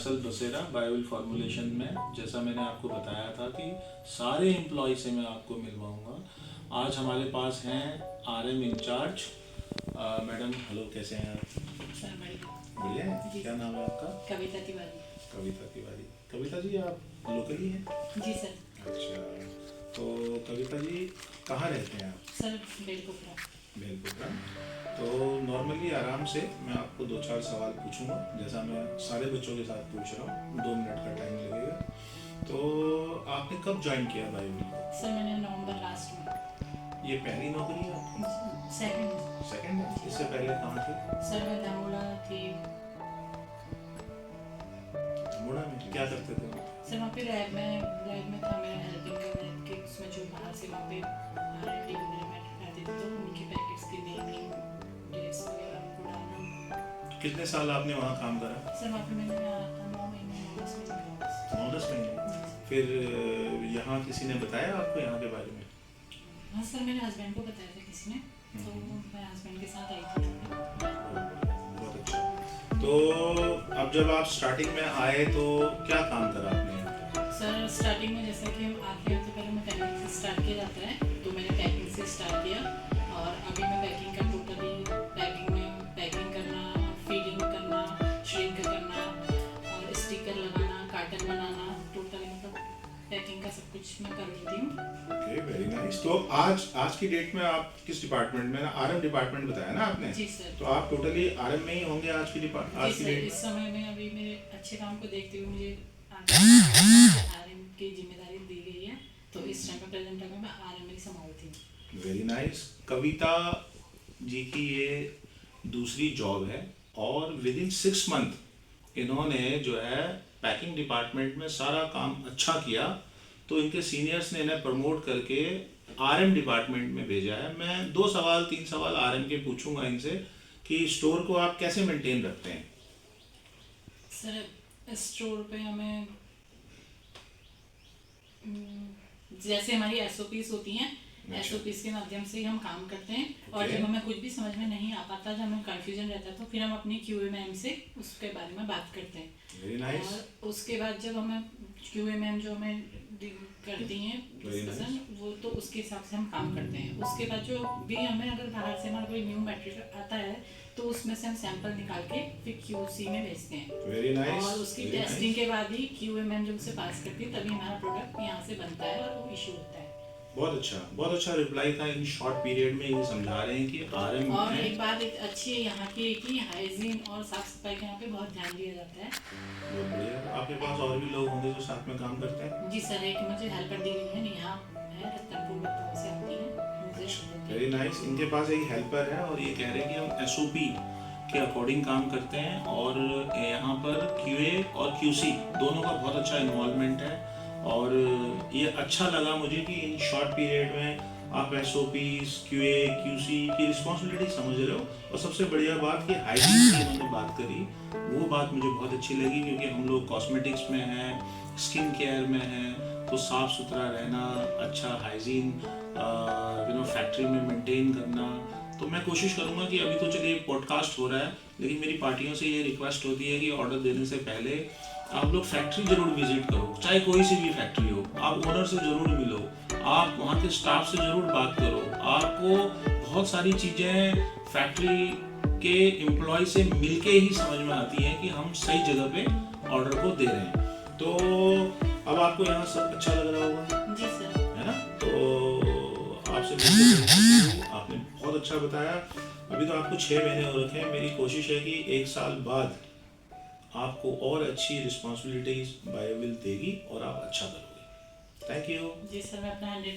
Faisal दुसेरा बायोविल formulation में, जैसा मैंने आपको बताया था कि सारे एम्प्लॉय से मैं आपको मिलवाऊंगा। आज हमारे पास हैं आरएम इंचार्ज मैडम। हेलो, कैसे हैं आप? सर बढ़िया। बढ़िया है। क्या नाम है आपका? कविता तिवारी। कविता तिवारी। कविता जी, आप लोकल ही हैं? जी सर। अच्छा, तो कविता जी कहाँ रहते हैं आप? सर बेलकोपरा। बेलपुरा। तो नॉर्मली आराम से मैं आपको दो चार सवाल पूछूंगा, जैसा मैं सारे बच्चों के साथ पूछ रहा हूँ। 2 मिनट का टाइम लगेगा। तो आपने कब ज्वाइन किया बायोविल को? सर मैंने नवंबर लास्ट में। ये पहली नौकरी है आपकी? सेकंड। सेकंड है? इससे पहले कहाँ थे? सर मैं धामोड़ा थी। अल्मोड़ा में क्या करते थे? सर वहाँ पे लैब में था, मेरा हेल्पिंग का लैब के उसमें जो बाहर से वहाँ पे R&D वगैरह में आते थे, तो उनकी पैकेट्स की नई डेट्स वगैरह उनको डालना। कितने साल आपने वहाँ काम करा? सर वहाँ पे मैंने 9 महीने 9-10 महीने। फिर यहाँ किसी ने बताया आपको यहाँ के बारे में? हाँ सर, मेरे हस्बैंड को बताया था किसी ने, तो मैं हस्बैंड के साथ आई थी। बहुत अच्छा। तो अब जब आप स्टार्टिंग में आए तो क्या काम करा आपने यहाँ पे? सर स्टार्टिंग में जैसा कि हम आते हैं तो पहले मैं पैकिंग से स्टार्ट किया जाता है, तो मैंने पैकिंग से स्टार्ट किया और अभी मैं पैकिंग का टोटली पैकिंग में पैकिंग करना, फीडिंग करना, श्रिंक करना और स्टिकर लगाना, कार्टन बनाना, टोटली मतलब पैकिंग का सब कुछ मैं कर लेती हूँ। Okay, very nice. तो आज की डेट में आप किस डिपार्टमेंट में? आरएम डिपार्टमेंट बताया ना आपने? जी सर। तो आप टोटली आरएम में ही होंगे आज की जी सर। डेट? इस समय में अभी मेरे अच्छे काम को देखते हुए मुझे आरएम की जिम्मेदारी दी गई है, तो इस टाइम पे प्रेजेंट टाइम में मैं आरएम ही संभालती हूँ। Very nice. कविता जी की ये दूसरी जॉब है और विद इन 6 मंथ इन्होंने जो है पैकिंग डिपार्टमेंट में सारा काम अच्छा किया, तो इनके सीनियर्स ने इन्हें प्रमोट करके आरएम डिपार्टमेंट में भेजा है। मैं 3 सवाल आरएम के पूछूंगा इनसे कि स्टोर को आप कैसे मेंटेन रखते हैं? सर स्टोर पे हमें जैसे हमारी एसओपीस होती हैं, एसओपीस के माध्यम से ही हम काम करते हैं। और जब हमें कुछ भी समझ में नहीं आ पाता, जब हमें कंफ्यूजन रहता है, तो फिर हम अपनी क्यूए मैम से उसके बारे में बात करते हैं। Very nice. और उसके बाद जब हमें क्यूए मैम जो हमें करती हैं डिस्कशन, वो तो उसके हिसाब से हम काम करते हैं। उसके बाद जो भी हमें अगर बाहर से हमारा कोई न्यू मटेरियल आता है तो उसमें से हम सैंपल निकाल के फिर क्यूसी में भेजते हैं। Very nice. और उसकी टेस्टिंग के बाद ही क्यूए मैम जब उसे पास करती है, तभी हमारा प्रोडक्ट यहाँ से बनता है और वो इशू होता है। बहुत अच्छा रिप्लाई था। इन शॉर्ट पीरियड में ये समझा रहे हैं कि आरएम और एक बात एक अच्छी है यहाँ की कि हाइजीन और साफ सफाई का यहाँ पे बहुत ध्यान दिया जाता है। बहुत बढ़िया। आपके पास और भी लोग होंगे जो साथ में काम करते हैं? जी सर, एक मुझे हेल्पर दी गई है, नेहा है, रतनपुर से आती है। Very nice. इनके पास एक हेल्पर है और ये कह रहे हैं कि हम एसओपी के अकॉर्डिंग काम करते हैं और यहाँ पर क्यूए और क्यूसी दोनों का बहुत अच्छा इन्वॉल्वमेंट है। और ये अच्छा लगा मुझे कि इन शॉर्ट पीरियड में आप एसओपीज, क्यूए, क्यूसी की रिस्पॉन्सिबिलिटी समझ रहे हो। और सबसे बढ़िया बात कि हाइजीन की उन्होंने बात करी, वो बात मुझे बहुत अच्छी लगी, क्योंकि हम लोग कॉस्मेटिक्स में हैं, स्किन केयर में हैं, तो साफ़ सुथरा रहना, अच्छा हाइजीन फैक्ट्री में मेंटेन करना। तो मैं कोशिश करूंगा कि अभी तो चलिए पॉडकास्ट हो रहा है, लेकिन मेरी पार्टियों से ये रिक्वेस्ट होती है कि ऑर्डर देने से पहले आप लोग फैक्ट्री जरूर विजिट करो, चाहे कोई सी भी फैक्ट्री हो। आप ओनर से जरूर मिलो, आप वहाँ के स्टाफ से जरूर बात करो। आपको बहुत सारी चीज़ें फैक्ट्री के एम्प्लॉय से मिलके ही समझ में आती हैं कि हम सही जगह पे ऑर्डर को दे रहे हैं। तो अब आपको यहाँ सब अच्छा लग रहा होगा? जी सर। है ना? तो आपसे आपने बहुत अच्छा बताया। अभी तो आपको 6 महीने हो रखे हैं। मेरी कोशिश है कि 1 साल बाद आपको और अच्छी रिस्पॉन्सिबिलिटीज बायोविल देगी और आप अच्छा करोगे। Thank you. जी सर, मैं अपना 100